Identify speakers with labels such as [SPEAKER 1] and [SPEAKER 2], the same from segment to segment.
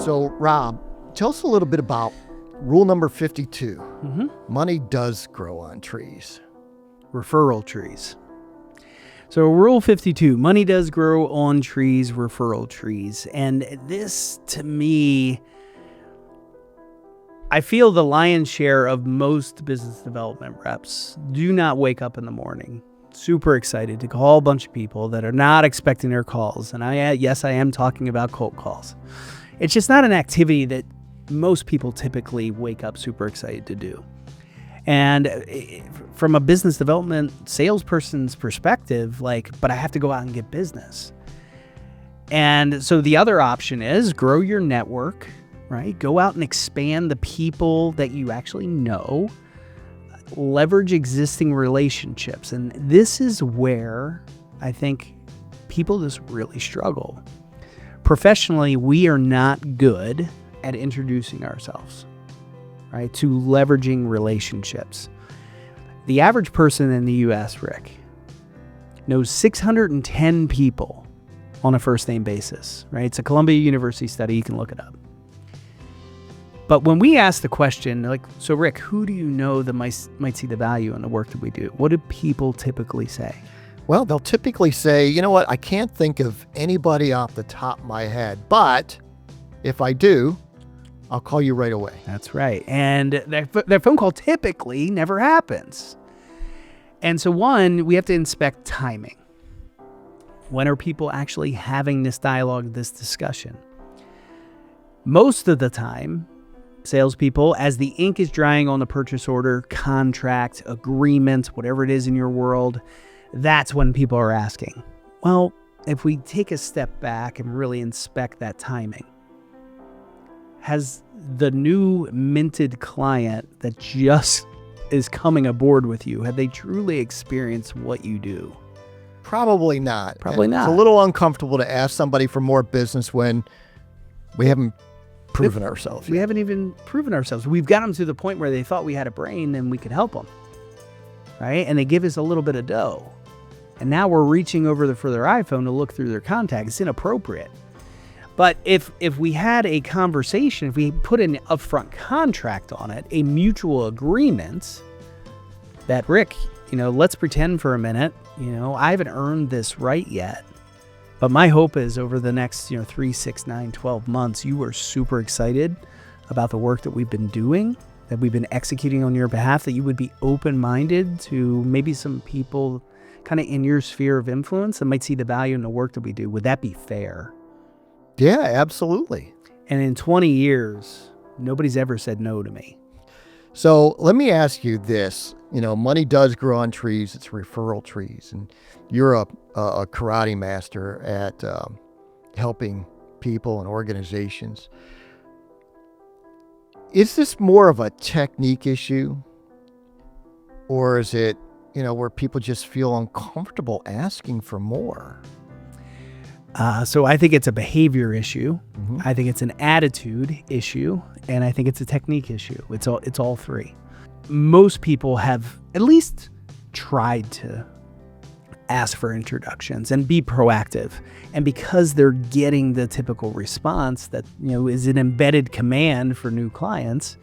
[SPEAKER 1] So, Rob, tell us a little bit about rule number 52. Money does grow on trees.
[SPEAKER 2] Referral trees. So rule 52, money does grow on trees, referral trees. And this, to me, I feel the lion's share of most business development reps do not wake up in the morning super excited to call a bunch of people that are not expecting their calls. And yes, I am talking about cold calls. It's just not an activity that most people typically wake up super excited to do. And from a business development salesperson's perspective, but I have to go out and get business. And so the other option is grow your network, right? Go out and expand the people that you actually know, leverage existing relationships. And this is where I think people just really struggle. Professionally, we are not good at introducing ourselves, right? To leveraging relationships. The average person in the US, Rick, knows 610 people on a first name basis, right? It's a Columbia University study. You can look it up. But when we ask the question, so Rick, who do you know that might see the value in the work that we do? What do people typically say?
[SPEAKER 1] Well, they'll typically say, you know what, I can't think of anybody off the top of my head, but if I do, I'll call you right away.
[SPEAKER 2] That's right. And that phone call typically never happens. And so one, we have to inspect timing. When are people actually having this dialogue, this discussion? Most of the time, salespeople, as the ink is drying on the purchase order, contract, agreement, whatever it is in your world, that's when people are asking. Well, if we take a step back and really inspect that timing, has the new minted client that just is coming aboard with you, have they truly experienced what you do?
[SPEAKER 1] Probably not.
[SPEAKER 2] Probably not.
[SPEAKER 1] It's a little uncomfortable to ask somebody for more business when we haven't proven ourselves yet.
[SPEAKER 2] We haven't even proven ourselves. We've got them to the point where they thought we had a brain and we could help them, right? And they give us a little bit of dough. And now we're reaching over for their iPhone to look through their contacts. It's inappropriate. But if we had a conversation, if we put an upfront contract on it, a mutual agreement that, Rick, let's pretend for a minute, I haven't earned this right yet. But my hope is over the next, 3, 6, 9, 12 months, you are super excited about the work that we've been doing, that we've been executing on your behalf, that you would be open-minded to maybe some people kind of in your sphere of influence that might see the value in the work that we do. Would that be fair?
[SPEAKER 1] Yeah, absolutely.
[SPEAKER 2] And in 20 years, nobody's ever said no to me.
[SPEAKER 1] So let me ask you this. Money does grow on trees. It's referral trees. And you're a karate master at helping people and organizations. Is this more of a technique issue? Or is it, where people just feel uncomfortable asking for more?
[SPEAKER 2] So I think it's a behavior issue.
[SPEAKER 1] Mm-hmm.
[SPEAKER 2] I think it's an attitude issue. And I think it's a technique issue. It's all three. Most people have at least tried to ask for introductions and be proactive. And because they're getting the typical response that, is an embedded command for new clients,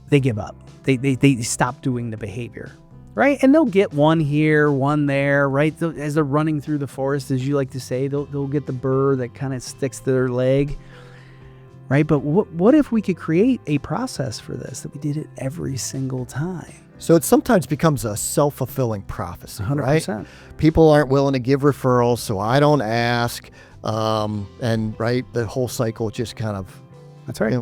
[SPEAKER 2] they give up. They stop doing the behavior, right? And they'll get one here, one there, right? As they're running through the forest, as you like to say, they'll get the burr that kind of sticks to their leg. Right? But what if we could create a process for this, that we did it every single time?
[SPEAKER 1] So it sometimes becomes a self-fulfilling prophecy,
[SPEAKER 2] 100%.
[SPEAKER 1] right? People aren't willing to give referrals, so I don't ask. And the whole cycle just kind of,
[SPEAKER 2] that's right,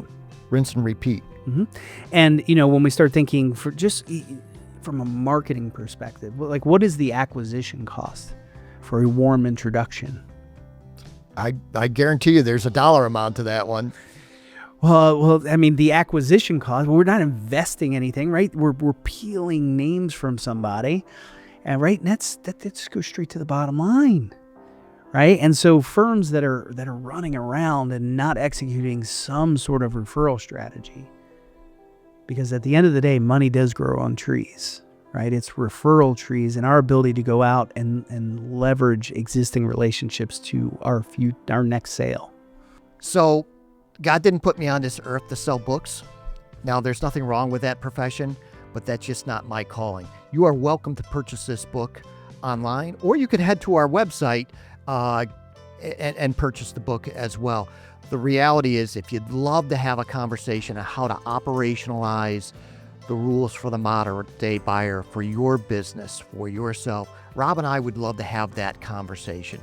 [SPEAKER 1] rinse and repeat.
[SPEAKER 2] Mm-hmm. And, when we start thinking from a marketing perspective, what is the acquisition cost for a warm introduction?
[SPEAKER 1] I guarantee you there's a dollar amount to that one.
[SPEAKER 2] Well, the acquisition cost, we're not investing anything, right? We're peeling names from somebody, and that just goes straight to the bottom line, right? And so firms that are running around and not executing some sort of referral strategy, because at the end of the day, money does grow on trees, right? It's referral trees and our ability to go out and leverage existing relationships to our next sale.
[SPEAKER 1] So God didn't put me on this earth to sell books. Now, there's nothing wrong with that profession, but that's just not my calling. You are welcome to purchase this book online, or you could head to our website and purchase the book as well. The reality is, if you'd love to have a conversation on how to operationalize the rules for the modern day buyer for your business, for yourself, Rob and I would love to have that conversation.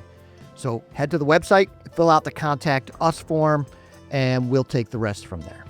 [SPEAKER 1] So head to the website, fill out the Contact Us form, and we'll take the rest from there.